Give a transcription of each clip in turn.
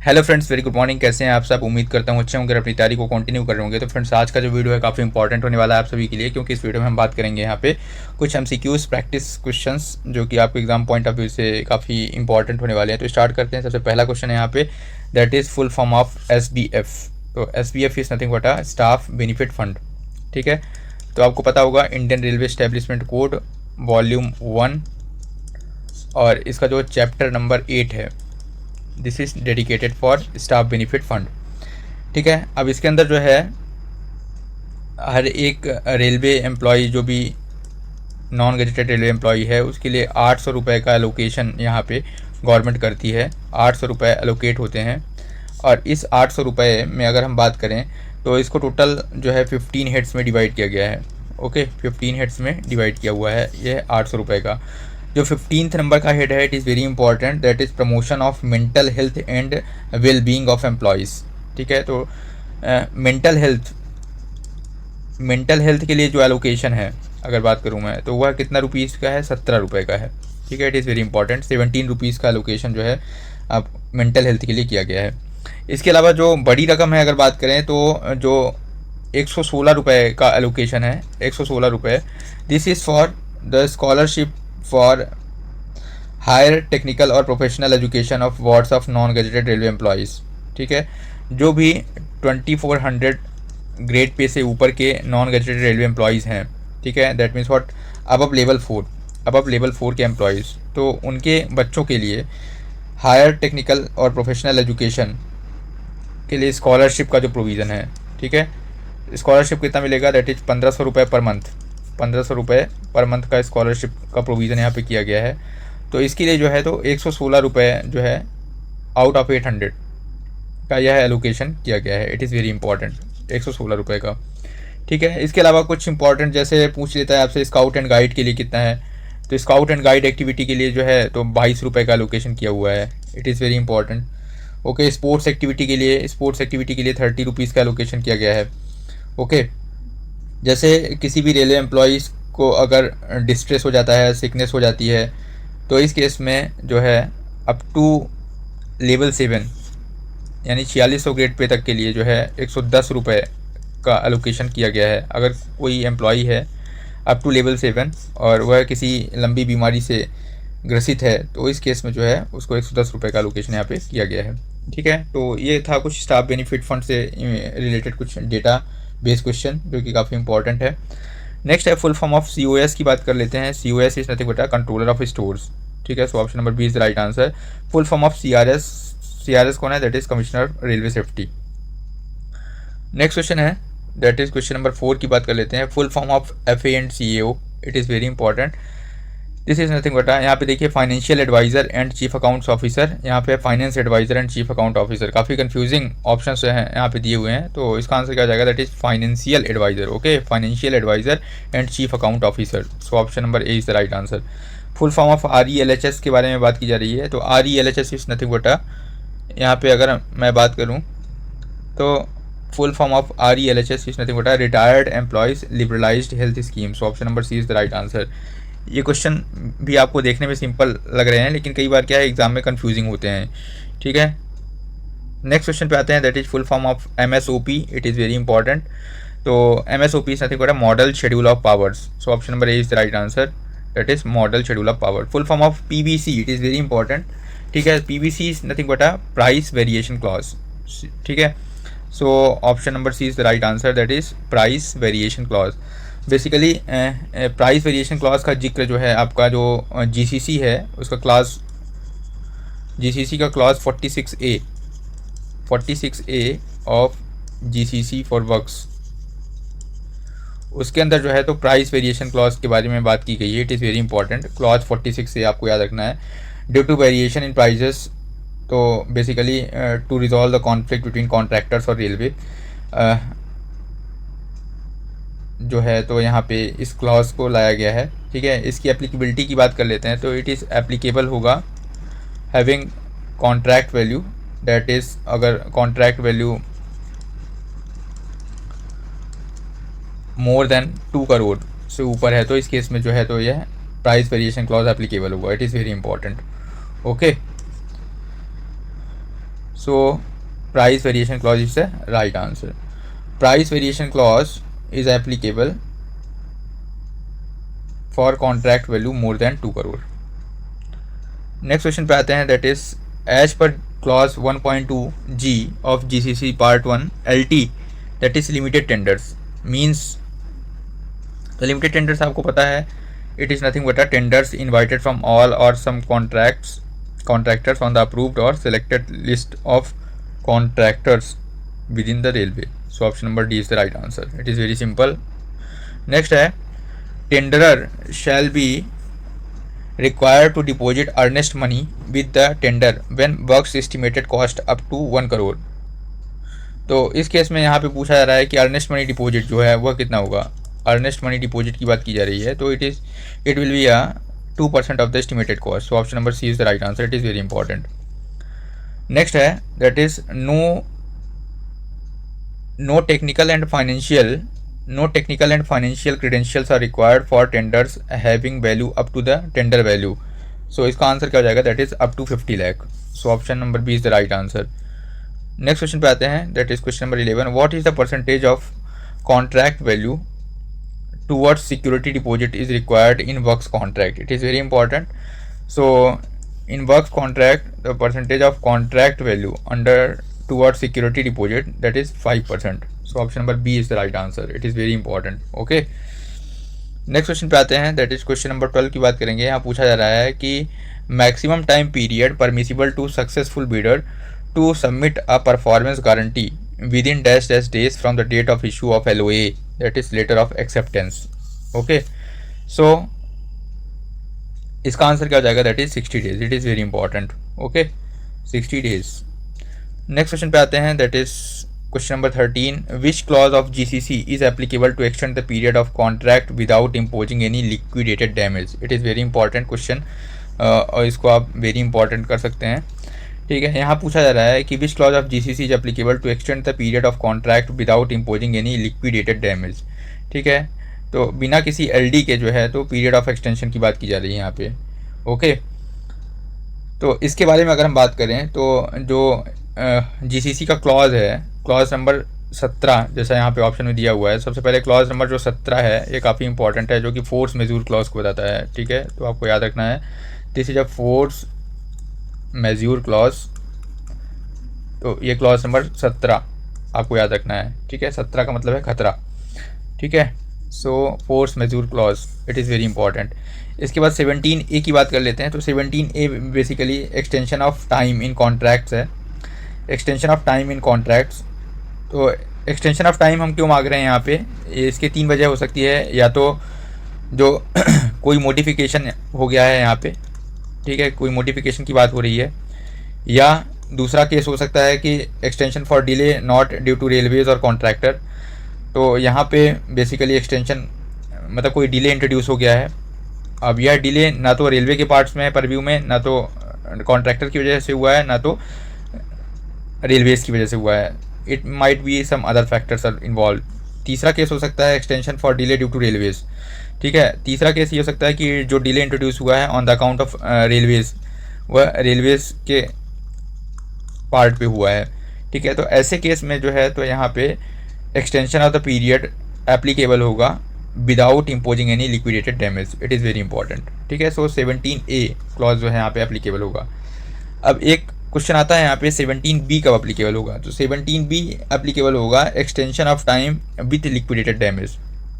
Hello friends, very good morning. कैसे हैं आप सब? उम्मीद करता हूँ अच्छे होंगे, अपनी तैयारी को कंटिन्यू कर रहे होंगे। तो फ्रेंड्स, आज का जो वीडियो है काफ़ी इंपॉर्टेंट होने वाला है आप सभी के लिए, क्योंकि इस वीडियो में हम बात करेंगे यहाँ पे कुछ एमसीक्यूज प्रैक्टिस क्वेश्चंस जो कि आपके एग्जाम पॉइंट ऑफ व्यू से काफ़ी इंपॉर्टेंट होने वाले हैं। तो स्टार्ट करते हैं। सबसे पहला क्वेश्चन है यहाँ पे, that is full form of SBF। तो SBF is nothing but a staff benefit fund. ठीक है, तो आपको पता होगा Indian railway establishment code volume 1 और इसका जो चैप्टर नंबर 8 है, this is dedicated for staff benefit fund. ठीक है, अब इसके अंदर जो है हर एक रेलवे एम्प्लॉय जो भी नॉन गजेटेड रेलवे एम्प्लॉय है उसके लिए 800 रुपये का एलोकेशन यहाँ पे गवर्नमेंट करती है। 800 रुपये एलोकेट होते हैं और इस 800 रुपये में अगर हम बात करें तो इसको टोटल जो है 15 हेड्स में डिवाइड किया गया है। ओके, 15 हेड्स में डिवाइड किया हुआ है ये 800 रुपये का। जो 15th नंबर का हेड है, it is very important, that is promotion of mental health and well being of employees. ठीक है, तो मेंटल हेल्थ के लिए जो एलोकेशन है अगर बात करूँ मैं, तो वह कितना रुपीज़ का है? 17 रुपये का है। ठीक है, it is very important, 17 rupees का एलोकेशन जो है अब मेंटल हेल्थ के लिए किया गया है। इसके अलावा जो बड़ी रकम है अगर बात करें तो जो 116 रुपये का एलोकेशन है, 116 रुपये, this is for the scholarship for higher technical और professional education of wards of non gazetted railway employees. ठीक है, जो भी 2400 ग्रेड पे से ऊपर के नॉन गजेटेड रेलवे एम्प्लॉयज़ हैं, ठीक है, that means what, above level 4 के एम्प्लॉयज़, तो उनके बच्चों के लिए हायर टेक्निकल और प्रोफेशनल एजुकेशन के लिए स्कॉलरशिप का जो प्रोविज़न है। ठीक है, स्कॉलरशिप कितना मिलेगा? दैट इज़ 1500 रुपये पर मंथ। 1500 रुपये पर मंथ का स्कॉलरशिप का प्रोविज़न यहाँ पे किया गया है। तो इसके लिए जो है तो 116 रुपये जो है आउट ऑफ 800 का यह एलोकेशन किया गया है। इट इज़ वेरी इंपॉर्टेंट, 116 रुपये का। ठीक है, इसके अलावा कुछ इंपॉर्टेंट जैसे पूछ लेता है आपसे स्काउट एंड गाइड के लिए कितना है, तो स्काउट एंड गाइड एक्टिविटी के लिए जो है तो 22 रुपये का एलोकेशन किया हुआ है। It is very important. Okay, sports activity के लिए 30 रुपीज़ का एलोकेशन किया गया है। ओके, जैसे किसी भी रेलवे एम्प्लॉयज़ को अगर डिस्ट्रेस हो जाता है, सिकनेस हो जाती है, तो इस केस में जो है अप टू लेवल 7 यानी 4600 ग्रेड पे तक के लिए जो है 110 रुपये का एलोकेशन किया गया है। अगर कोई एम्प्लॉई है अप टू लेवल 7 और वह किसी लंबी बीमारी से ग्रसित है, तो इस केस में जो है उसको 110 रुपये का एलोकेशन यहाँ पे किया गया है। ठीक है, तो ये था कुछ स्टाफ बेनिफिट फंड से रिलेटेड कुछ डेटा बेस्ड क्वेश्चन जो कि काफ़ी इंपॉर्टेंट है। नेक्स्ट है फुल फॉर्म ऑफ COS की बात कर लेते हैं। COS is nothing but controller of stores. ठीक है, so option number B is the right answer. Full form of CRS कौन है? That is commissioner railway safety. Next question है, दैट इज क्वेश्चन नंबर 4 की बात कर लेते हैं। Full form of FA and CAO, it is very important. This is nothing but यहाँ पे देखिए financial adviser and chief accounts officer, यहाँ पे finance adviser and chief account officer. काफ़ी कंफ्यूजिंग ऑप्शन जो हैं यहाँ पे दिए हुए हैं, तो इसका आंसर क्या जाएगा? That is financial adviser. Okay, financial adviser and chief account officer. So option number A is the right answer. Full form of RELHS के बारे में बात की जा रही है, तो RELHS इज नथिंग बट यहाँ पे अगर मैं बात करूँ तो full form of RELHS is nothing but retired employees liberalised health scheme. So option number C is the right answer. ये क्वेश्चन भी आपको देखने में सिंपल लग रहे हैं, लेकिन कई बार क्या है एग्जाम में कंफ्यूजिंग होते हैं। ठीक है, नेक्स्ट क्वेश्चन पे आते हैं, that is full form of MSOP। It is very important. तो MSOP is nothing but model schedule of powers. So option number A is the right answer, that is model schedule of power. Full form of PVC, it is very important. ठीक है, PVC is nothing but price variation clause. ठीक है, so option number C is the right answer, that is price variation clause. Basically price variation clause का जिक्र जो है आपका जो GCC है उसका क्लास, GCC का clause 46A of GCC for works, उसके अंदर जो है तो प्राइस वेरिएशन क्लॉज के बारे में बात की गई है। It is very important. Clause 46A आपको याद रखना है। Due to variation in prices, तो basically to resolve the conflict between contractors और रेलवे जो है तो यहाँ पे इस क्लॉज को लाया गया है। ठीक है, इसकी एप्लीकेबिलिटी की बात कर लेते हैं, तो इट इज़ एप्लीकेबल होगा having contract value, that is अगर contract value more than 2 crore से ऊपर है, तो इस केस में जो है तो यह प्राइस वेरिएशन क्लॉज एप्लीकेबल होगा। It is very important. Okay, So price variation clause is the right answer. Price variation clause is applicable for contract value more than 2 crore. Next question पे आते हैं, that is as per clause 1.2 G of GCC part 1 LT that is limited tenders means, तो limited tenders आपको पता है it is nothing but a tenders invited from all और some contractors on the approved or selected list of contractors within the railway. So option number D is the right answer. It is very simple. Next है, tenderer shall be required to deposit earnest money with the tender when works estimated cost up to 1 crore. तो इस case में यहाँ पे पूछा जा रहा है कि अर्नेस्ट मनी डिपॉजिट जो है वह कितना होगा. अर्नेस्ट मनी डिपॉजिट की बात की जा रही है, तो it will be a 2% of the estimated cost. So option number C is the right answer. It is very important. Next है, that is no technical and financial credentials are required for tenders having value up to the tender value. So इसका answer क्या हो जाएगा, that is up to 50 lakh. So option number B is the right answer. Next question पे आते हैं, that is question number 11. What is the percentage of contract value towards security deposit is required in works contract? It is very important. So in works contract, the percentage of contract value under towards security deposit, that is 5%. So option number B is the right answer. It is very important. Okay, next question पे आते हैं, that is question number 12 की बात करेंगे. यहाँ पूछा जा रहा है कि maximum time period permissible to successful bidder to submit a performance guarantee within dash dash days from the date of issue of LOA, that is letter of acceptance. Okay, so इसका answer क्या हो जाएगा, that is 60 days. It is very important. Okay, 60 days. Next question पे आते हैं, that is question number 13. Which clause of GCC is applicable to extend the period of contract without imposing any liquidated damage. It is very important question, और इसको आप very important कर सकते हैं. ठीक है, यहाँ पूछा जा रहा है कि which clause of GCC is applicable to extend the period of contract without imposing any liquidated damage. ठीक है, तो बिना किसी LD के जो है तो पीरियड ऑफ एक्सटेंशन की बात की जा रही है यहाँ पे. ओके, तो इसके बारे में अगर हम बात करें तो जो GCC का क्लॉज है, क्लॉज नंबर 17 जैसा यहाँ पे ऑप्शन में दिया हुआ है. सबसे पहले क्लॉज नंबर जो 17 है ये काफ़ी इंपॉर्टेंट है, जो कि फोर्स मेजूर क्लॉज को बताता है. ठीक है, तो आपको याद रखना है, this is a force majeure clause. तो ये क्लॉज नंबर 17 आपको याद रखना है. ठीक है, 17 का मतलब है खतरा. ठीक है, so force majeure clause, it is very important. इसके बाद 17A की बात कर लेते हैं. तो 17A basically extension of time in contracts है. Extension of time in contracts, तो एक्सटेंशन ऑफ टाइम हम क्यों मांग रहे हैं यहाँ पे, इसके 3 वजह हो सकती है. या तो जो कोई मॉडिफिकेशन हो गया है यहाँ पे, ठीक है, कोई मॉडिफिकेशन की बात हो रही है. या दूसरा केस हो सकता है कि extension for delay not due to railways और कॉन्ट्रैक्टर. तो यहाँ पे बेसिकली एक्सटेंशन मतलब कोई डिले इंट्रोड्यूस हो गया है. अब यह डिले ना तो रेलवे के पार्ट्स में है परव्यू में, ना तो कॉन्ट्रैक्टर की वजह से हुआ है, ना तो रेलवेज की वजह से हुआ है. It might be some other factors are involve. तीसरा केस हो सकता है extension for delay due to railways. ठीक है, तीसरा केस ये हो सकता है कि जो डिले इंट्रोड्यूस हुआ है on the account of railways, वह रेलवेज के पार्ट पे हुआ है. ठीक है, तो ऐसे केस में जो है तो यहाँ पे extension of the period applicable होगा without imposing any liquidated damage. It is very important. ठीक है, सो 17A क्लॉज जो है यहाँ पे एप्लीकेबल होगा. अब एक क्वेश्चन आता है यहाँ पे 17B कब एप्लीकेबल होगा. तो 17B एप्लीकेबल होगा extension of time with liquidated damage.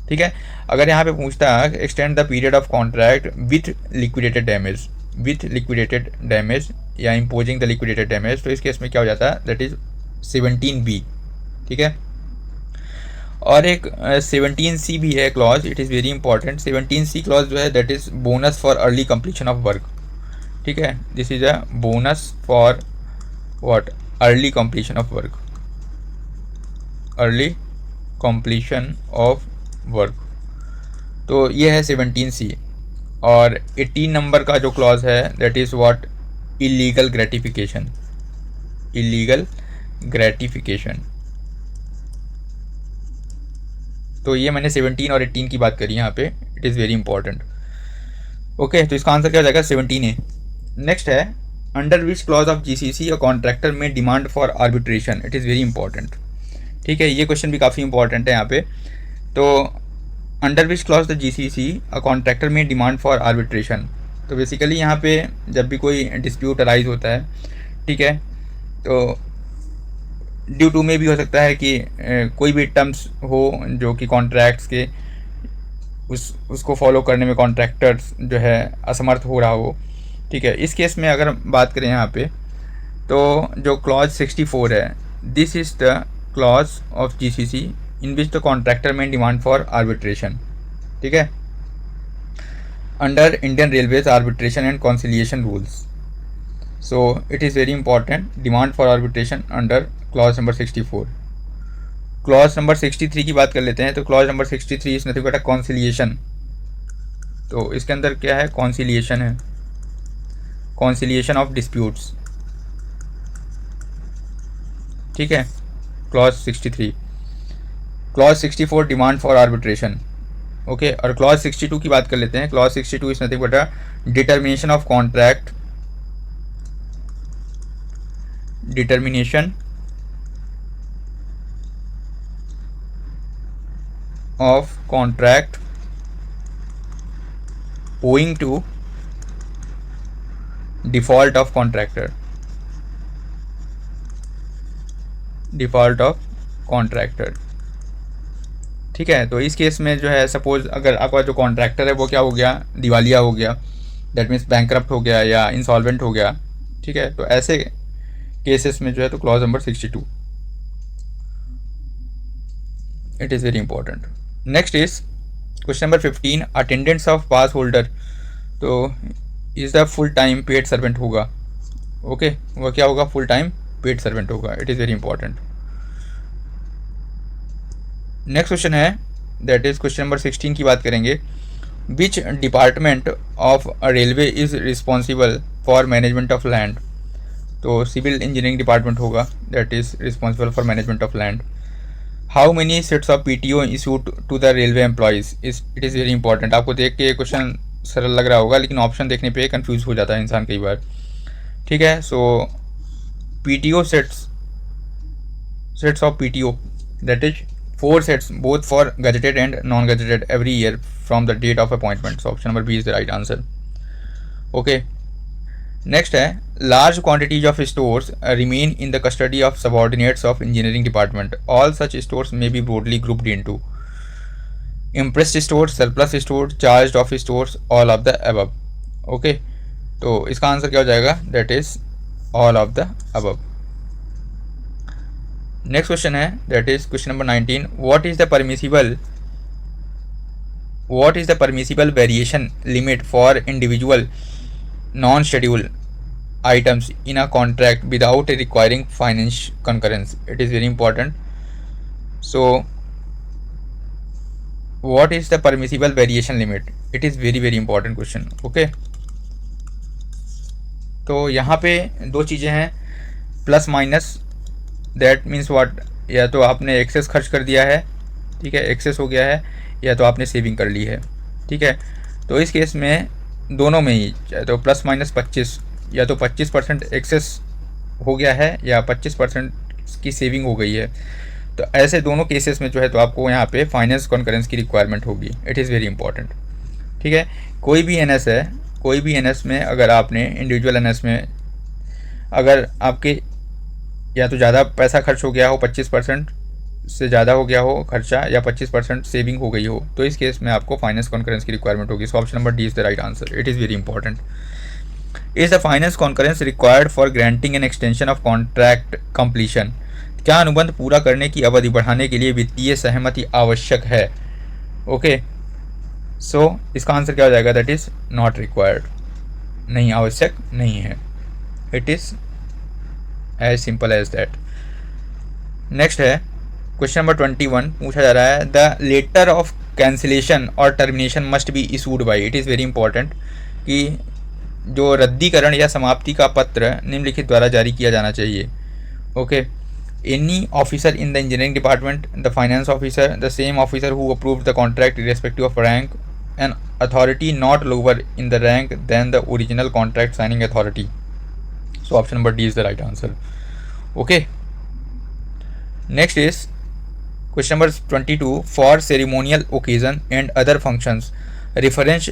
ठीक है, अगर यहाँ पे पूछता है extend the period of contract with liquidated damage या इम्पोजिंग द लिक्विडेटेड डैमेज, तो इस केस में क्या हो जाता है, दैट इज 17B. ठीक है, और एक 17C भी है clause. It is very important. 17C clause जो है that is bonus for early completion of work. ठीक है, this is a bonus for what, early completion of work. Early completion of work, तो ये है 17C. और 18 नंबर का जो क्लॉज है that is what, illegal gratification. Illegal gratification, तो ये मैंने 17 और 18 की बात करी यहाँ पे. It is very important. Okay, तो इसका आंसर क्या हो जाएगा, 17A. नेक्स्ट है under which clause of GCC a contractor may demand for arbitration, it is very important. ठीक है, ये क्वेश्चन भी काफ़ी इंपॉर्टेंट है यहाँ पे। तो under which clause the GCC a contractor may demand for arbitration, तो बेसिकली यहाँ पे जब भी कोई डिस्प्यूट अराइज होता है, ठीक है, तो ड्यू टू में भी हो सकता है कि कोई भी टर्म्स हो जो कि कॉन्ट्रैक्ट्स के उसको फॉलो करने में कॉन्ट्रैक्टर्स जो है असमर्थ हो रहा हो। ठीक है, इस केस में अगर बात करें यहाँ पे, तो जो क्लॉज 64 है, this is the clause of GCC in which the contractor may demand for arbitration. ठीक है, under Indian railways arbitration and conciliation rules. So it is very important, demand for arbitration under clause number 64। Clause number 63 की बात कर लेते हैं। तो clause number 63 is nothing but a conciliation. तो इसके अंदर क्या है, कॉन्सिलिएशन है, कॉन्सिलिएशन ऑफ डिस्प्यूट्स। ठीक है, clause 63। Clause 64 demand for arbitration. Okay, और क्लॉज 62 की बात कर लेते हैं। Clause 62 is nothing but a determination of contract, determination of contract owing to default of contractor, default of contractor। ठीक है, तो इस केस में जो है सपोज अगर आपका जो कॉन्ट्रैक्टर है वो क्या हो गया, दिवालिया हो गया, दैट मीन्स बैंकरप्ट हो गया या इंसॉल्वेंट हो गया। ठीक है, तो ऐसे केसेस में जो है तो clause number 62 it is very important. Next is question number 15, attendance of pass holder. तो is the full time paid servant होगा। ओके, वह क्या होगा, फुल टाइम पेड सर्वेंट होगा। It is very important. Next question है, that is question number 16 की बात करेंगे। Which department of railway is responsible for management of land. तो सिविल इंजीनियरिंग डिपार्टमेंट होगा, that is responsible for management of land. How many sets of PTO issued to the railway employees, it is very important. आपको देख के question सरल लग रहा होगा, लेकिन ऑप्शन देखने पे कंफ्यूज हो जाता है इंसान कई बार। ठीक है, so PTO sets of PTO, that is 4 sets both for gazetted and non gazetted every year from the date of appointment. So option number B is the right answer. Okay, next है, large quantities of stores remain in the custody of subordinates of engineering department. All such stores may be broadly grouped into impressed stores, surplus store, charge of stores, all of the above. Okay, तो इसका answer क्या हो जाएगा, that is all of the above. Next question है, that is question number 19, what is the permissible variation limit for individual non-scheduled items in a contract without requiring finance concurrence. It is very important. So what is the permissible variation limit? It is very important question. Okay, तो यहाँ पे दो चीज़ें हैं, plus minus. That means what, या तो आपने access खर्च कर दिया है, ठीक है, एक्सेस हो गया है, या तो आपने सेविंग कर ली है। ठीक है, तो इस केस में दोनों में ही, चाहे तो प्लस माइनस 25, या तो 25% एक्सेस हो गया है या 25% की सेविंग हो गई है। तो ऐसे दोनों केसेस में जो है तो आपको यहाँ पे फाइनेंस कॉन्करेंस की रिक्वायरमेंट होगी। It is very important. ठीक है, कोई भी NS है, कोई भी NS में अगर आपने इंडिविजुअल NS में अगर आपके या तो ज़्यादा पैसा खर्च हो गया हो, 25% से ज़्यादा हो गया हो खर्चा, या 25% सेविंग हो गई हो, तो इस केस में आपको फाइनेंस कॉन्करेंस की रिक्वायरमेंट होगी। सो option number D is the right answer. It is very important. Is the finance concurrence required for granting an extension of contract completion. क्या अनुबंध पूरा करने की अवधि बढ़ाने के लिए वित्तीय सहमति आवश्यक है। ओके, सो इसका आंसर क्या हो जाएगा, दैट इज़ नॉट रिक्वायर्ड, नहीं, आवश्यक नहीं है। It is as simple as that. Next है क्वेश्चन नंबर 21, पूछा जा रहा है, द लेटर ऑफ कैंसिलेशन और termination must be issued by. It is very important कि जो रद्दीकरण या समाप्ति का पत्र निम्नलिखित द्वारा जारी किया जाना चाहिए। Okay, any officer in the engineering department, the finance officer, the same officer who approved the contract irrespective of rank, an authority not lower in the rank than the original contract signing authority. So option number D is the right answer. Okay. Next is question number 22. For ceremonial occasion and other functions, reference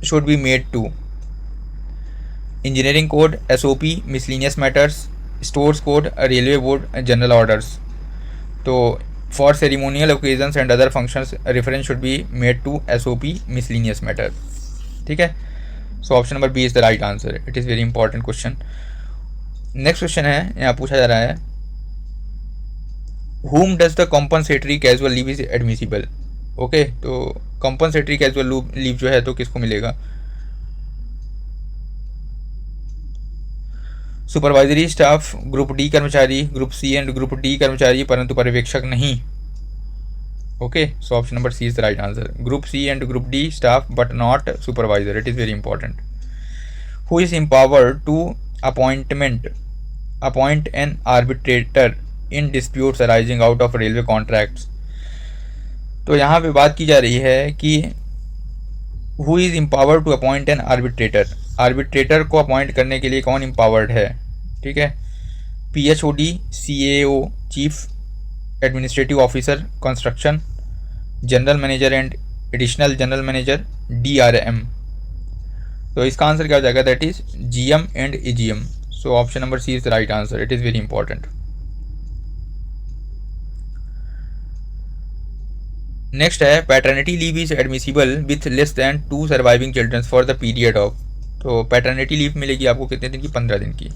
should be made to engineering code, SOP, miscellaneous matters, stores code, railway board, general orders. तो for ceremonial occasions and other functions, reference should be made to SOP, miscellaneous matter. ठीक है. So option number B is the right answer. It is very important question. Next question है, यहाँ पूछा जा रहा है whom does the compensatory casual leave is admissible. Okay, तो compensatory casual leave जो है तो किसको मिलेगा? सुपरवाइजरी स्टाफ, ग्रुप डी कर्मचारी, group C and group D कर्मचारी परंतु पर्यवेक्षक नहीं. Okay, so option number C is the right answer. Group C and group D staff but not supervisor. It is very important. Who is empowered to appoint an arbitrator in disputes arising out of railway contracts. तो यहाँ पे बात की जा रही है कि who is empowered to appoint an arbitrator. Arbitrator को अपॉइंट करने के लिए कौन empowered है? ठीक है, PHOD, CAO, chief administrative officer construction, general manager and additional general manager, DRM. तो इसका आंसर क्या हो जाएगा? That is GM and AGM. So option number C is the right answer. It is very important. Next है paternity leave is admissible with less than 2 surviving childrens for the period of. तो paternity leave मिलेगी आपको कितने दिन की? 15 दिन की.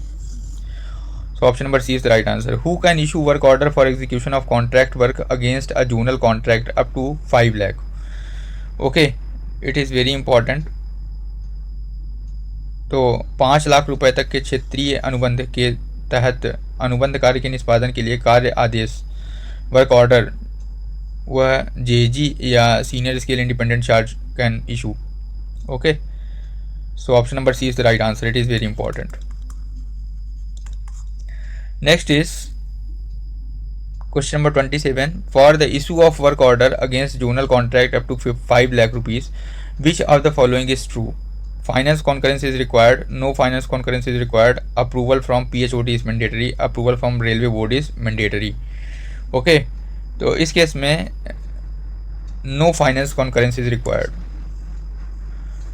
So option number C is the right answer. Who can issue work order for execution of contract work against a zonal contract up to 5 lakh. Okay, it is very important. तो 5 लाख रुपए तक के क्षेत्रीय अनुबंध के तहत अनुबंध कार्य के निष्पादन के लिए कार्य आदेश वर्क ऑर्डर वह JG या senior scale independent charge can issue. Okay, so option number C is the right answer. It is very important. Next is question number 27. For the issue of work order against zonal contract up to 5 lakh rupees, which of the following is true? Finance concurrence is required, no finance concurrence is required, approval from PHOD is mandatory, approval from railway board is mandatory. Okay, तो इस case में no finance concurrence is required.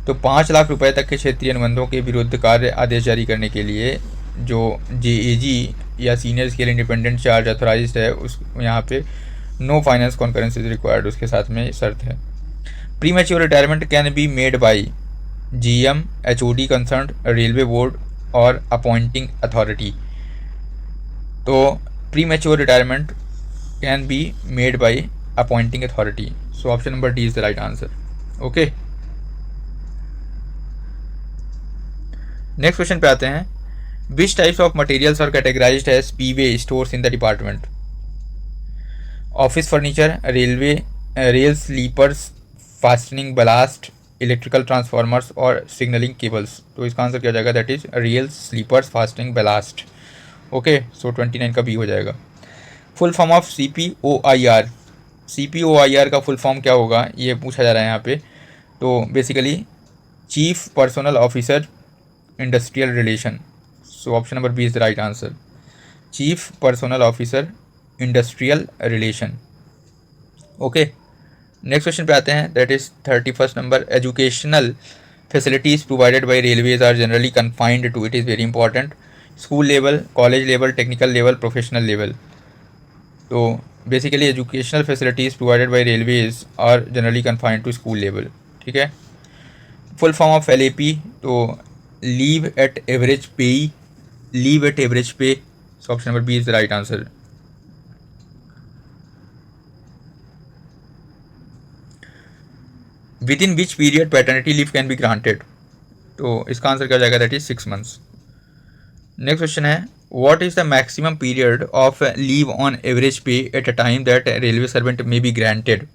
तो 5 लाख रुपए तक के क्षेत्रीय अनुबंधों के विरुद्ध कार्य आदेश जारी करने के लिए जो JAG या senior scale independent charge authorised है उस यहाँ पे no finance concurrence is required उसके साथ में शर्त है. Premature retirement can be made by GM, HOD concern, railway board और अपॉइंटिंग अथॉरिटी. तो premature retirement can be made by appointing authority. So option number D is the right answer. Okay, next question पे आते हैं. Which types of materials are categorised as P-way stores in the department? Office furniture, railway rail sleepers, fastening ballast, electrical transformers और signalling cables. तो इसका answer क्या हो जाएगा? That is rail sleepers, fastening ballast. Okay, so 29 का B हो जाएगा. Full form of CPOIR. CPOIR का फुल फॉर्म क्या होगा ये पूछा जा रहा है यहाँ पे. तो basically chief personnel officer industrial relation. So option number B is the right answer. Chief personnel officer industrial relation. Okay, next question पे आते हैं. That is 31st number. Educational facilities provided by railways are generally confined to. It is very important. School level, college level, technical level, professional level. तो basically educational facilities provided by railways are generally confined to school level. ठीक है. Full form of LAP. तो leave at average pay. Leave at average pay. So option number B is the right answer. With in which period paternity leave can be granted. तो इसका answer क्या हो जाएगा? That is 6 months. Next question है. What is the maximum period of leave on average pay at a time that railway servant may be granted.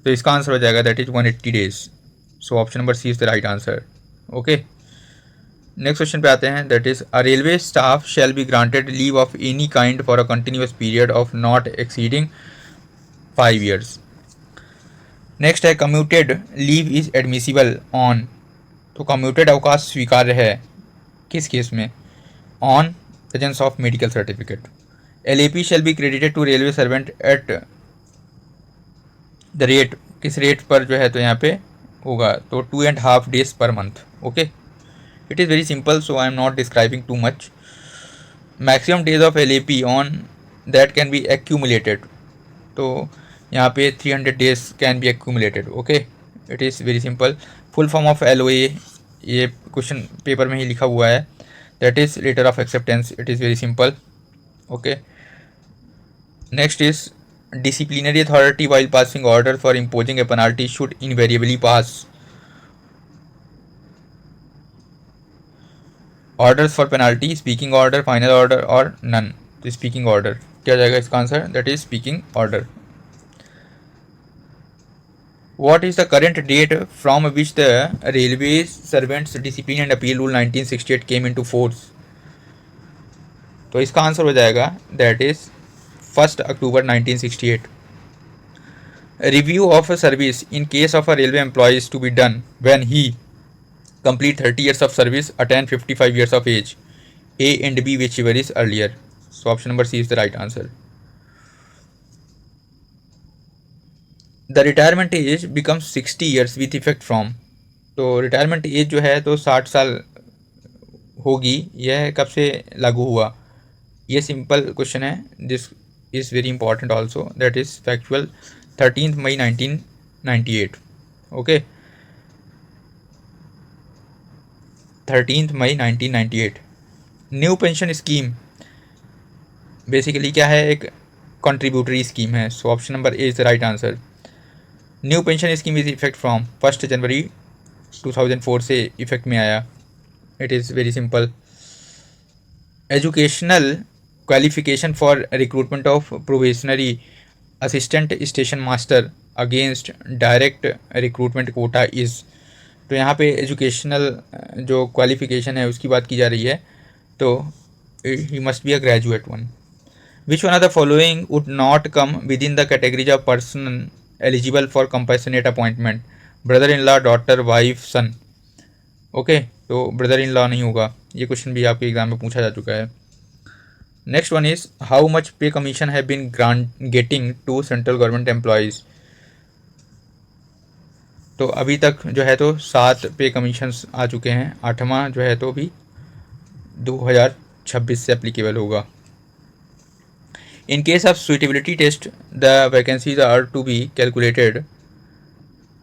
तो इसका answer हो जाएगा that is 180 days. So option number C is the right answer. Okay, next question पे आते हैं. That is a railway staff shall be granted leave of any kind for a continuous period of not exceeding 5 years. Next है commuted leave is admissible on. तो commuted अवकाश स्वीकार्य है किस case में? On presence of medical certificate. LAP shall be credited to railway servant at the rate, किस rate पर जो है तो यहाँ पे होगा, तो 2.5 days per month. Okay, it is very simple, so I am not describing too much. Maximum days of LAP on that can be accumulated, तो यहाँ पे 300 days can be accumulated. Okay, it is very simple. Full form of LOA ये question paper में ही लिखा हुआ है, that is letter of acceptance. It is very simple. Okay, next is disciplinary authority while passing order for imposing a penalty should invariably pass orders for penalty, speaking order, final order or none। तो speaking order क्या जाएगा इसका answer, that is speaking order। What is the current date from which the railway servants discipline and appeal rule 1968 came into force? तो इसका answer हो जाएगा that is 1 October 1968। Review of a service in case of a railway employee is to be done when he complete 30 years of service, attain 55 years of age, A and B whichever is earlier। So option number C is the right answer। The retirement age becomes 60 years with effect from, तो retirement age जो है तो 60 साल होगी, यह कब से लागू हुआ, ये सिंपल क्वेश्चन है। This is very important also, that is factual 13 May 1998। Okay, 13 May 1998। New pension scheme basically क्या है, एक कंट्रीब्यूटरी स्कीम है। So option number A is the right answer. New pension scheme is effect from 1 जनवरी 2004 से effect में आया। It is very simple. Educational qualification for recruitment of probationary assistant station master against direct recruitment Kota is, तो यहाँ पे educational जो qualification है उसकी बात की जा रही है, तो he must be a graduate one. Which one of the following would not come within the categories of person eligible for compassionate appointment, brother in law, daughter, wife, son. Okay, तो brother in law नहीं होगा, ये question भी आपके exam में पूछा जा चुका है। Next one is how much pay commission have been getting to central government employees, तो अभी तक जो है तो 7 पे कमीशंस आ चुके हैं, 8वां जो है तो भी 2026 से एप्लीकेबल होगा। In case of suitability test the vacancies are to be calculated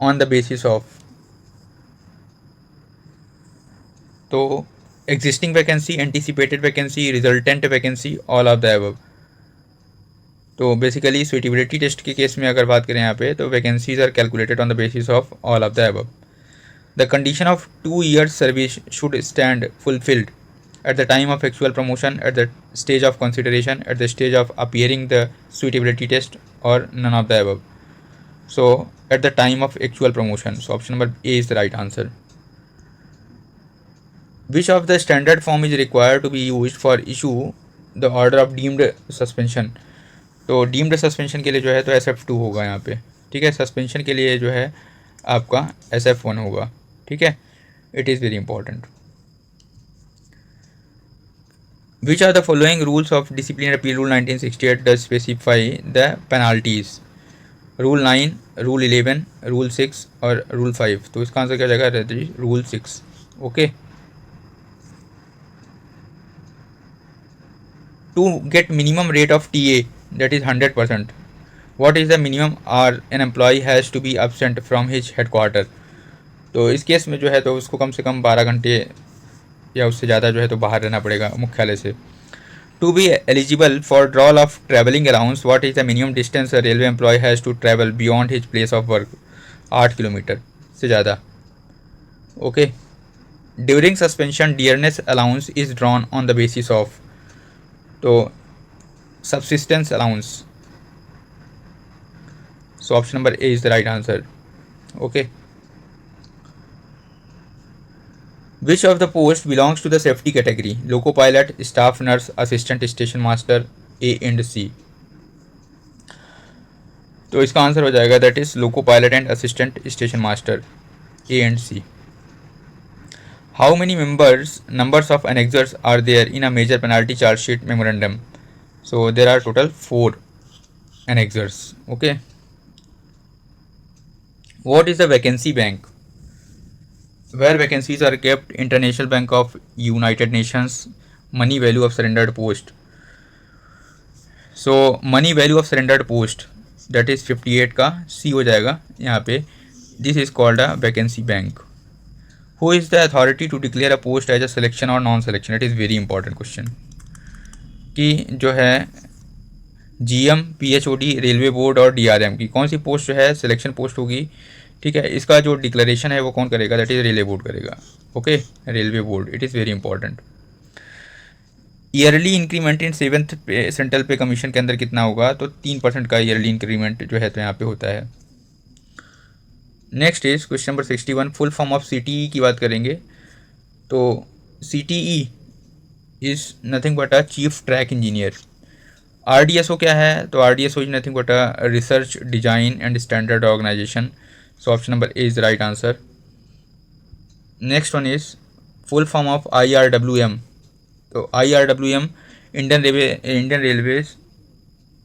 on the basis of, तो existing vacancy, anticipated vacancy, resultant vacancy, all of the above. तो बेसिकली सुइटेबिलिटी टेस्ट के केस में अगर बात करें यहाँ पे, तो vacancies are calculated on the basis of all of the above. The condition of 2 years service should stand fulfilled at the time of actual promotion, at the stage of consideration, at the stage of appearing the suitability test, or none of the above। So at the time of actual promotion, so option number A is the right answer। Which of the standard form is required to be used for issue the order of deemed suspension, तो deemed suspension के लिए जो है तो SF2 होगा यहाँ पे, ठीक है। सस्पेंशन के लिए जो है आपका SF1 होगा, ठीक है। It is very important. Which are the following rules of disciplinary appeal rule 1968 does specify the penalties? Rule 9, Rule 11, Rule 6 और Rule 5। तो इसका आंसर क्या जाएगा, Rule 6। Okay, to get minimum rate of TA, that is 100%, what is the minimum hour an employee has to be absent from his headquarter? तो इस case में जो है तो उसको कम से कम 12 घंटे या उससे ज़्यादा जो है तो बाहर रहना पड़ेगा मुख्यालय से। To be eligible for drawal of travelling allowance, what is the minimum distance a railway employee has to travel beyond his place of work, 8 kilometre से ज़्यादा। Okay, during suspension dearness allowance is drawn on the basis of, तो subsistence allowance. So option number A is the right answer. Okay, Which of the post belongs to the safety category? Loco pilot, staff nurse, assistant station master, A and C। तो इसका answer हो जाएगा that is loco pilot and assistant station master, A and C। How many numbers of annexures are there in a major penalty charge sheet memorandum? So there are total 4 annexures. Okay. What is a vacancy bank? Where vacancies are kept, International Bank of United Nations. Money value of surrendered post. So money value of surrendered post, that is 58 का C हो जाएगा यहाँ पे. This is called a vacancy bank. Who is the authority to declare a post as a selection or non-selection? It is very important question. कि जो है GM, PHOD, railway board और DRM की कौन सी पोस्ट जो है सिलेक्शन पोस्ट होगी, ठीक है. इसका जो डिक्लेरेशन है वो कौन करेगा, दैट इज रेलवे बोर्ड करेगा. Okay, railway board. It is very important. Yearly increment in 7th central पे कमीशन के अंदर कितना होगा, तो 3% का ईयरली इंक्रीमेंट जो है तो यहाँ पे होता है. Next is question number 61. Full form of CTE की बात करेंगे तो CTE is nothing but a chief track engineer. RDSO क्या है, तो RDSO is nothing but a research design and standard organisation. So option number A is the right answer. Next one is full form of IRWM. तो IRWM Indian railways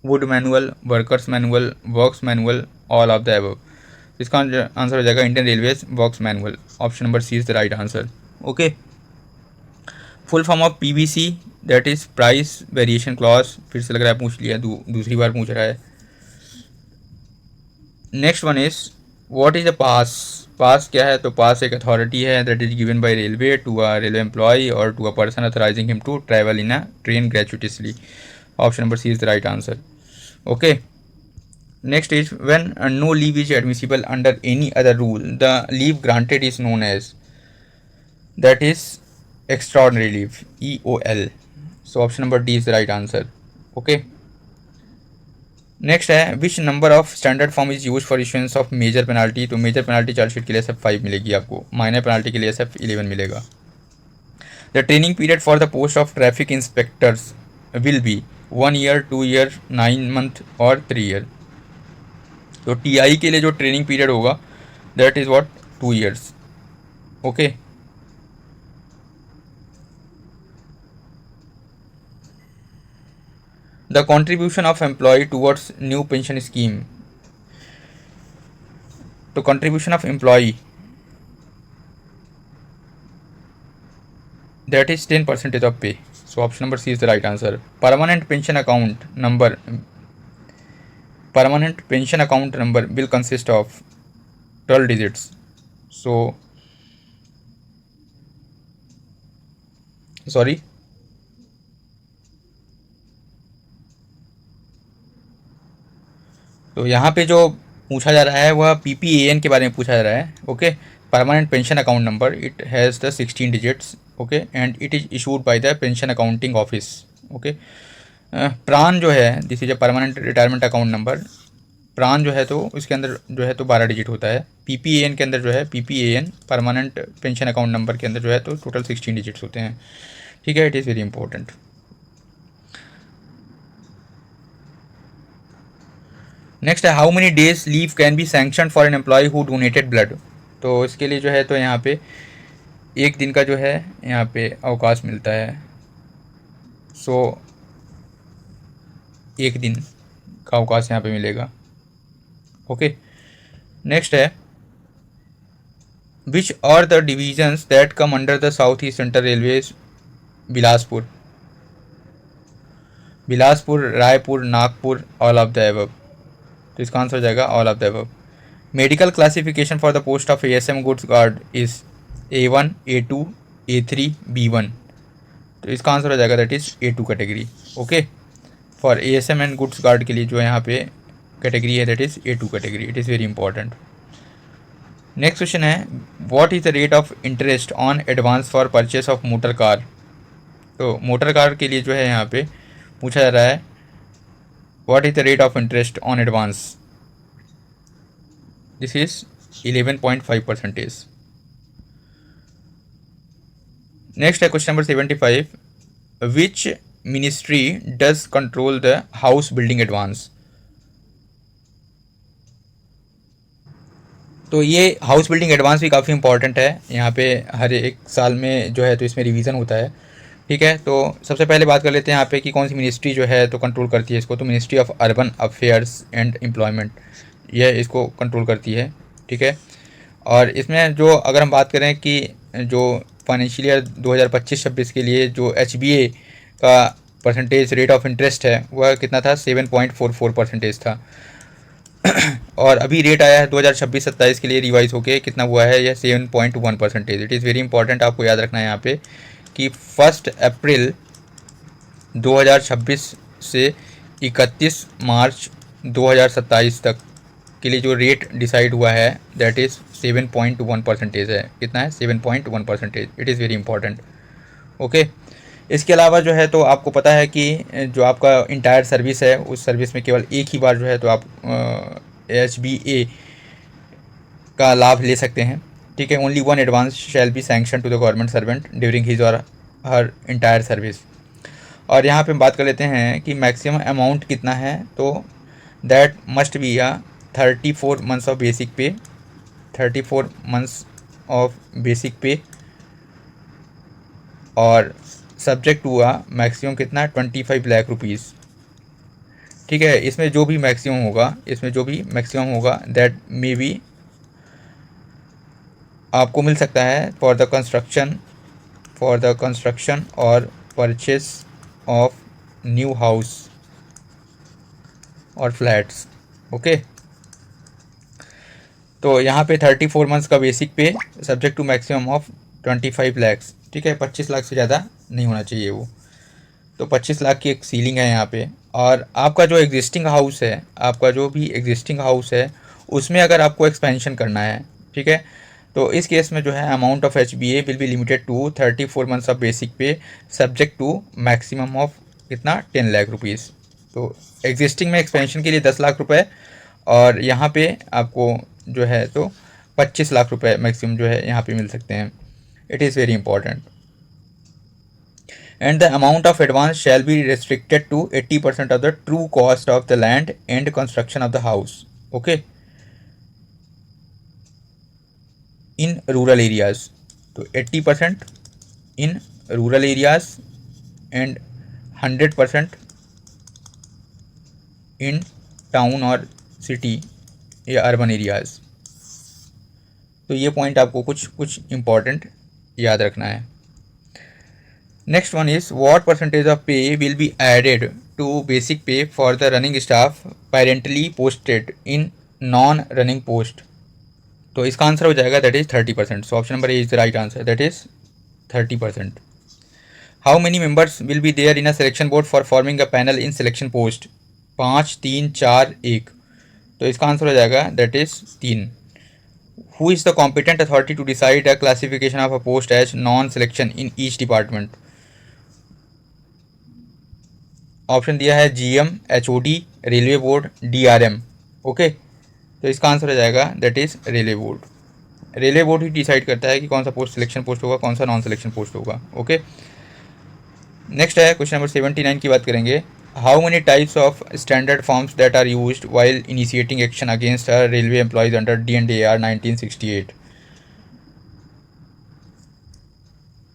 wood manual, workers manual, works manual, all of the above. इसका answer हो जाएगा Indian railways works manual. Option number C is the right answer. Okay. Full form of PVC, that is price variation clause. फिर से लग रहा है पूछ लिया, दूसरी बार पूछ रहा है. Next one is what is a pass. Pass क्या है, तो पास एक अथॉरिटी है that is given by railway to a railway employee और to a person authorising him to travel in a train gratuitously. Option number C is the right answer. Okay. Next is when no leave is admissible under any other rule, the leave granted is known as, that is extraordinary leave, EOL. So option number D is the right answer. Okay. Next है which number of standard form is use for issuance of major penalty. तो major penalty chargesheet के लिए SF5 मिलेगी आपको, minor penalty के लिए SF11 मिलेगा. The training period for the post of traffic inspectors will be 1 year, 2 year, 9 month और 3 year. तो TI के लिए जो ट्रेनिंग पीरियड होगा that is what 2 years. Okay. The contribution of employee towards new pension scheme. तो contribution of employee that is 10% of pay. So option number C is the right answer. Permanent pension account number will consist of 12 digits. So sorry, तो यहाँ पे जो पूछा जा रहा है वह PPAN के बारे में पूछा जा रहा है. Okay. Permanent pension account number, it has the 16 digits. Okay. And it is issued by the pension accounting office. Okay. प्रान जो है, this is a permanent retirement account number. प्रान जो है तो इसके अंदर जो है तो 12 डिजिट होता है. PPAN के अंदर जो है PPAN permanent pension account number के अंदर जो है तो टोटल 16 डिजिट्स होते हैं. ठीक है. It is very important. Next है how many days leave can be sanction for an employee who donated blood. तो इसके लिए जो है तो यहाँ पे 1 दिन का जो है यहाँ पे अवकाश मिलता है. सो 1 दिन का अवकाश यहाँ पे मिलेगा. ओके. नेक्स्ट है which are the divisions that come under the south east central railways. Bilaspur, Raipur, Nagpur, all of the above. तो इसका आंसर हो जाएगा all of the above. Medical classification for the post of ASM goods guard is A1, A2, A3, B1. तो इसका answer हो जाएगा that is A2 category. Okay. For ASM and goods guard के लिए जो यहाँ पे कैटेगरी है that is A2 category. It is very important. Next question है what is the rate of interest on advance for purchase of motor car. तो motor car के लिए जो है यहाँ पे पूछा जा रहा है what is the rate of interest on advance. This is 11.5%. Next है question number 75. Which ministry does control the house building advance. तो ये हाउस बिल्डिंग एडवांस भी काफ़ी इंपॉर्टेंट है, यहाँ पे हर एक साल में जो है तो इसमें रिवीजन होता है। ठीक है, तो सबसे पहले बात कर लेते हैं यहाँ पे कि कौन सी मिनिस्ट्री जो है तो कंट्रोल करती है इसको। तो ministry of urban affairs and employment, यह इसको कंट्रोल करती है। ठीक है, और इसमें जो अगर हम बात करें कि जो फाइनेंशियल ईयर 2025-26 के लिए जो HBA का परसेंटेज रेट ऑफ इंटरेस्ट है वह कितना था, 7.44% था। और अभी रेट आया है 2026-27 के लिए रिवाइज होके कितना हुआ है, यह 7.1%। इट इज़ वेरी इंपॉर्टेंट, आपको याद रखना है यहाँ पे कि 1 अप्रैल 2026 से 31 मार्च 2027 तक के लिए जो रेट डिसाइड हुआ है दैट इज़ 7.1% है। कितना है, 7.1%। It is very important. Okay, इसके अलावा जो है तो आपको पता है कि जो आपका इंटायर सर्विस है उस सर्विस में केवल एक ही बार जो है तो आप HBA का लाभ ले सकते हैं। ठीक है, only one advance shall be sanction to the government servant during his or her entire service. और यहाँ पे हम बात कर लेते हैं कि मैक्सिमम अमाउंट कितना है, तो that must be 34 months of basic पे, 34 मंथ्स ऑफ बेसिक पे, और सब्जेक्ट हुआ मैक्सिमम कितना, 25 लाख रुपीज़। ठीक है, इसमें जो भी मैक्सिमम होगा, इसमें जो भी मैक्सिमम होगा दैट मे बी आपको मिल सकता है for the construction or purchase of new house or flats. Okay, तो यहाँ पे 34 मंथ्स का basic pay subject to maximum of 25 lakhs. ठीक है, 25 लाख से ज़्यादा नहीं होना चाहिए वो, तो 25 लाख की एक सीलिंग है यहाँ पे। और आपका जो एग्जिस्टिंग हाउस है, आपका जो भी एग्जिस्टिंग हाउस है उसमें अगर आपको एक्सपेंशन करना है, ठीक है, तो इस केस में जो है amount of HBA will be limited to 34 months of basic pay subject to maximum of कितना, 10 लाख रुपीज़। तो एग्जिस्टिंग में एक्सपेंशन के लिए 10 लाख रुपए, और यहाँ पे आपको जो है तो 25 लाख रुपए मैक्सिमम जो है यहाँ पे मिल सकते हैं। It is very important. And the amount of advance shall be restricted to 80% of the true cost of the land and construction of the house. Okay, in rural areas, तो 80% in rural areas and 100% in town और city या urban areas। तो ये point आपको कुछ important याद रखना है। Next one is what percentage of pay will be added to basic pay for the running staff parentally posted in non-running post। तो इसका आंसर हो जाएगा that is 30%। So option number A is the right answer, that is 30%। How many members will be there in a selection board for forming a panel in selection post, 5, 3, 4, 1। तो इसका answer हो जाएगा that is 3। Who is the competent authority to decide a classification of a post as non selection in each department. Option दिया है GM, HOD, railway board, DRM। Okay, तो इसका answer हो जाएगा that is railway board. Railway board he decide करता है कि कौन सा पोस्ट सिलेक्शन पोस्ट होगा, कौन सा नॉन सिलेक्शन पोस्ट होगा। ओके, नेक्स्ट है क्वेश्चन नंबर 79 की बात करेंगे। How many types of standard forms that are used while initiating action against railway employees under DNDAR 1968?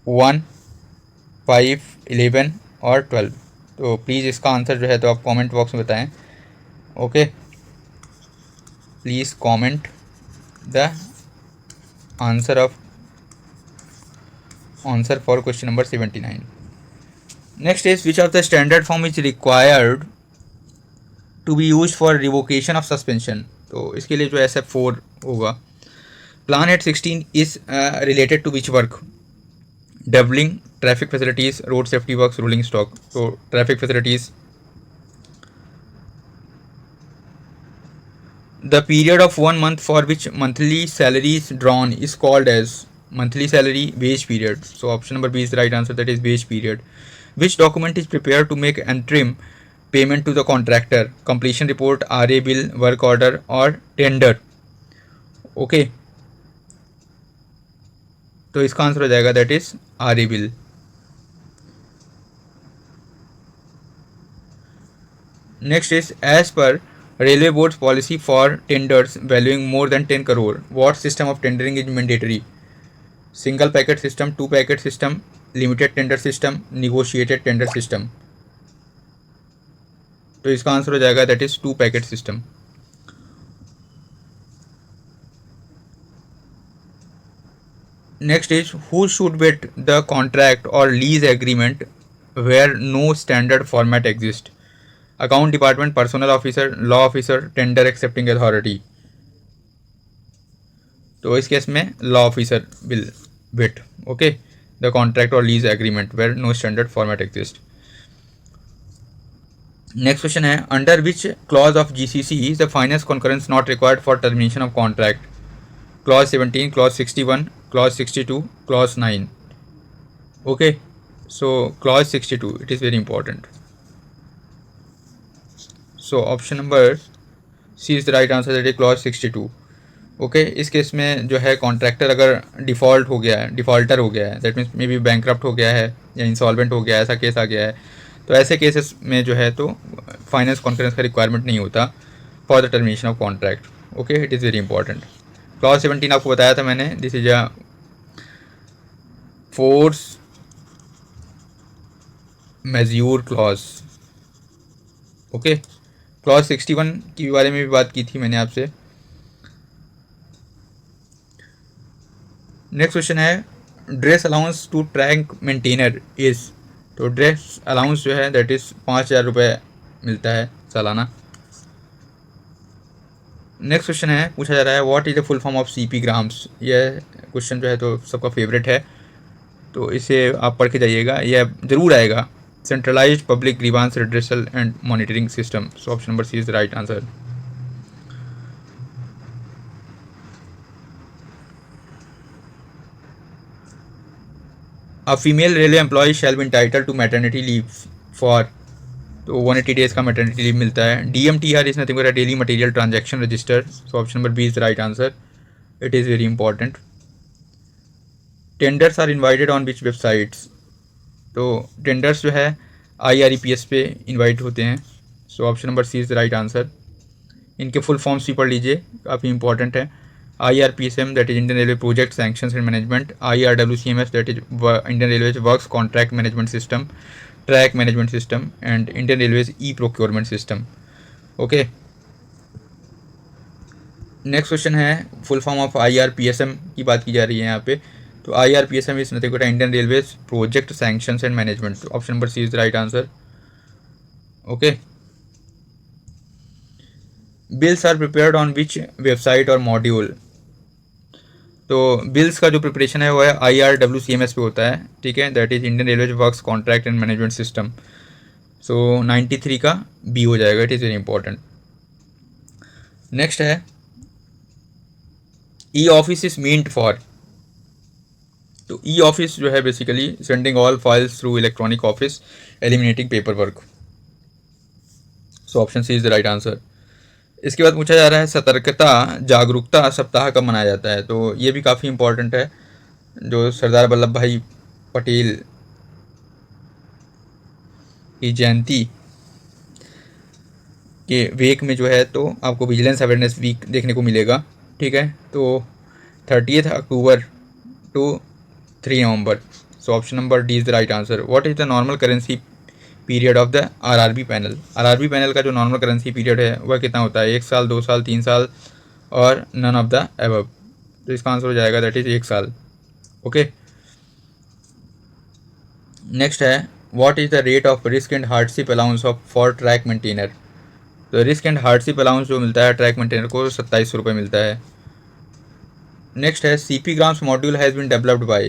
1, 5, 11 और 12। तो प्लीज़ इसका आंसर जो है तो आप कमेंट बॉक्स में बताएं। Okay, please comment the answer for question number 79। Next is which of the standard form is required to be use for revocation of suspension. तो इसके लिए जो SF4 होगा। Plan at 16 is related to which work, doubling, traffic facilities, road safety works, rolling stock. तो traffic facilities. The period of 1 month for which monthly salary is drawn is called as monthly salary, veg period. So option number B is the right answer, that is wage period. Which document is prepare to make interim payment to the contractor, completion report, RA bill, work order or tender. Okay, तो इसका answer हो जाएगा that is RA bill. Next is as per railway board's policy for tenders valuing more than 10 crore, what system of tendering is mandatory? Single packet system, two packet system, limited tender system, negotiated tender system. तो इसका answer हो जाएगा that is two packet system. Next is who should vet the contract और lease agreement where no standard format exist? Account department, personnel officer, law officer, tender accepting authority. तो इस case में law officer will vet okay the contract और lease agreement where no standard format exist. Next question है under which clause of GCC is the finance concurrence not required for termination of contract? Clause 17, clause 61, clause 62, clause 9। Okay, so clause 62 it is very important. So option number C is the right answer, that is clause 62। Okay, इस case में जो है contractor अगर default हो गया है, defaulter हो गया है, that means may be bankrupt हो गया है या इंसॉल्वेंट हो गया है, ऐसा केस आ गया है, तो ऐसे केसेस में जो है तो फाइनेंस कॉन्करेंस का रिक्वायरमेंट नहीं होता for the termination of contract. Okay, it is very important. Clause 17 आपको बताया था मैंने, this is a force majeure clause. Okay, clause 61 के बारे में भी बात की थी मैंने आपसे। नेक्स्ट क्वेश्चन है dress allowance to track maintainer is. तो ड्रेस अलाउंस जो है दैट इज़ 5,000 रुपये मिलता है सालाना। नेक्स्ट क्वेश्चन है पूछा जा रहा है what is the full form of CP grams. यह क्वेश्चन जो है तो सबका फेवरेट है, तो इसे आप पढ़ के जाइएगा, यह ज़रूर आएगा। Centralised public grievance redressal and monitoring system. So option number C is the right answer. A female railway employee shall be entitled to maternity leave for, तो 180 डेज का मैटरनिटी लीव मिलता है। DMTR is nothing but a daily material transaction register. So option number B is the right answer, it is very important. Tenders are invited on which websites. तो tenders जो है IREPS पे invite होते हैं। So option number C is the right answer. इनके full forms भी पढ़ लीजिए, काफ़ी इंपॉर्टेंट है। IRPSM that is Indian Railway Project Sanctions and Management, IRWCMS that is Indian Railways Works Contract Management System, Track Management System and Indian Railways E-Procurement System. Okay, next question है full form of IRPSM की बात की जा रही है यहाँ पे। तो IRPSM is nothing but Indian railways project sanctions and management. Option number C is the right answer. Okay, bills are prepared on which website or module. तो बिल्स का जो प्रिपरेशन है वो है IRWCMS पे होता है, ठीक है, that is Indian railways works contract and management system. So 93 का बी हो जाएगा, it is very important. Next है E office is meant for. तो ई ऑफिस जो है basically sending all files through electronic office eliminating paper work. So option C is the right answer. इसके बाद पूछा जा रहा है सतर्कता जागरूकता सप्ताह कब मनाया जाता है। तो ये भी काफ़ी इंपॉर्टेंट है, जो सरदार वल्लभ भाई पटेल की जयंती के वेक में जो है तो आपको विजिलेंस अवेयरनेस वीक देखने को मिलेगा, ठीक है। तो 30 October to 3 November. So option number D is the right answer. What is the normal currency period of the RRB panel. RRB panel का जो नॉर्मल करेंसी पीरियड है वह कितना होता है, 1 साल, 2 साल, 3 साल और नन ऑफ द एबव। तो इसका आंसर हो जाएगा दैट इज 1 साल। ओके, नेक्स्ट है what is the rate of risk and hardship allowance of for track maintainer. तो रिस्क एंड हार्डशिप अलाउंस जो मिलता है ट्रैक मेंटेनर को 27 रुपये मिलता है। नेक्स्ट है CP grams module has been developed by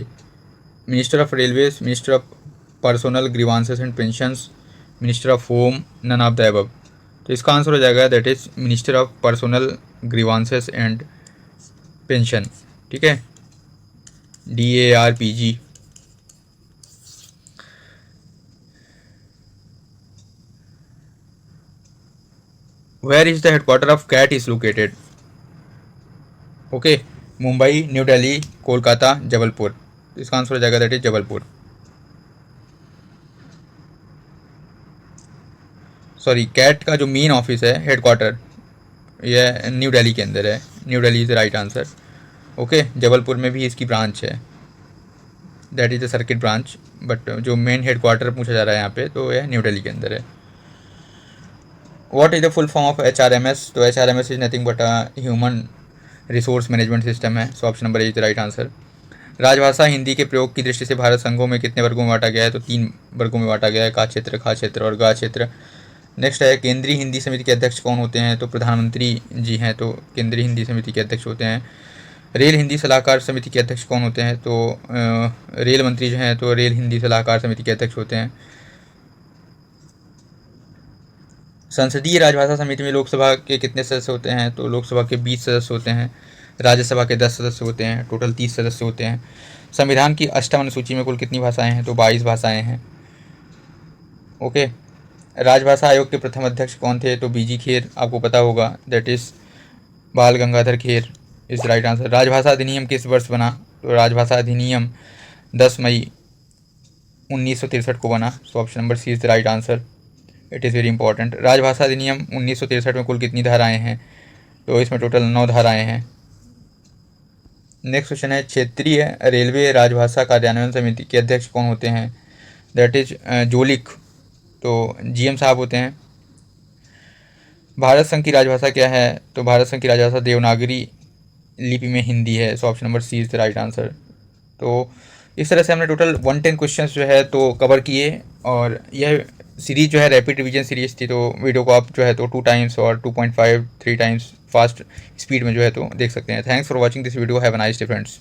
minister of railways, minister of personal grievances and pensions, minister of home, none of the above. तो इसका आंसर हो जाएगा that is minister of personal grievances and pension, ठीक है, DARPG। Where is the headquarter of CAT is located. Okay, Mumbai, new Delhi, Kolkata, Jabalpur. इसका answer हो जाएगा that is Jabalpur. Sorry, CAT का जो मेन ऑफिस है हेडक्वार्टर यह न्यू दिल्ली के अंदर है, new Delhi is the right answer. Okay, Jabalpur में भी इसकी ब्रांच है, that is the circuit branch, but जो मेन हेडक्वार्टर पूछा जा रहा है यहाँ पे तो यह न्यू दिल्ली के अंदर है। What is the full form of HRMS? तो HRMS is nothing but a human resource management system है, so option number A is the right answer. राजभाषा हिंदी के प्रयोग की दृष्टि से भारत संघों में कितने वर्गों में बांटा गया है? तो 3 वर्गों में बांटा गया है, का क्षेत्र, खा क्षेत्र और गा क्षेत्र। नेक्स्ट है, केंद्रीय हिंदी समिति के अध्यक्ष कौन होते हैं? तो प्रधानमंत्री जी हैं, तो केंद्रीय हिंदी समिति के अध्यक्ष होते हैं। रेल हिंदी सलाहकार समिति के अध्यक्ष कौन होते हैं? तो रेल मंत्री जो हैं तो रेल हिंदी सलाहकार समिति के अध्यक्ष होते हैं। संसदीय राजभाषा समिति में लोकसभा के कितने सदस्य होते हैं? तो लोकसभा के 20 सदस्य होते हैं, राज्यसभा के 10 सदस्य होते हैं, टोटल 30 सदस्य होते हैं। संविधान की 8वीं अनुसूची में कुल कितनी भाषाएं हैं? तो 22 भाषाएं हैं। ओके, राजभाषा आयोग के प्रथम अध्यक्ष कौन थे? तो BG खेर, आपको पता होगा, दैट इज़ बाल Gangadhar Kher is right answer. राजभाषा अधिनियम किस वर्ष बना? तो राजभाषा अधिनियम 10 मई 1963 को बना, so option number C is the right answer. It is very important. राजभाषा अधिनियम 1963 में कुल कितनी धाराएं हैं? तो इसमें टोटल 9 धाराएं हैं। नेक्स्ट क्वेश्चन है, क्षेत्रीय रेलवे राजभाषा कार्यान्वयन समिति के अध्यक्ष कौन होते हैं? दैट इज जोलिक, तो GM साहब होते हैं। भारत संघ की राजभाषा क्या है? तो भारत संघ की राजभाषा देवनागरी लिपि में हिंदी है, so option number C is the right answer. तो इस तरह से हमने टोटल 110 क्वेश्चंस जो है तो कवर किए, और यह सीरीज़ जो है रैपिड रिवीजन सीरीज़ थी, तो वीडियो को आप जो है तो 2 टाइम्स और 2.5 3 टाइम्स फास्ट स्पीड में जो है तो देख सकते हैं। Thanks for watching this video, have a nice day friends.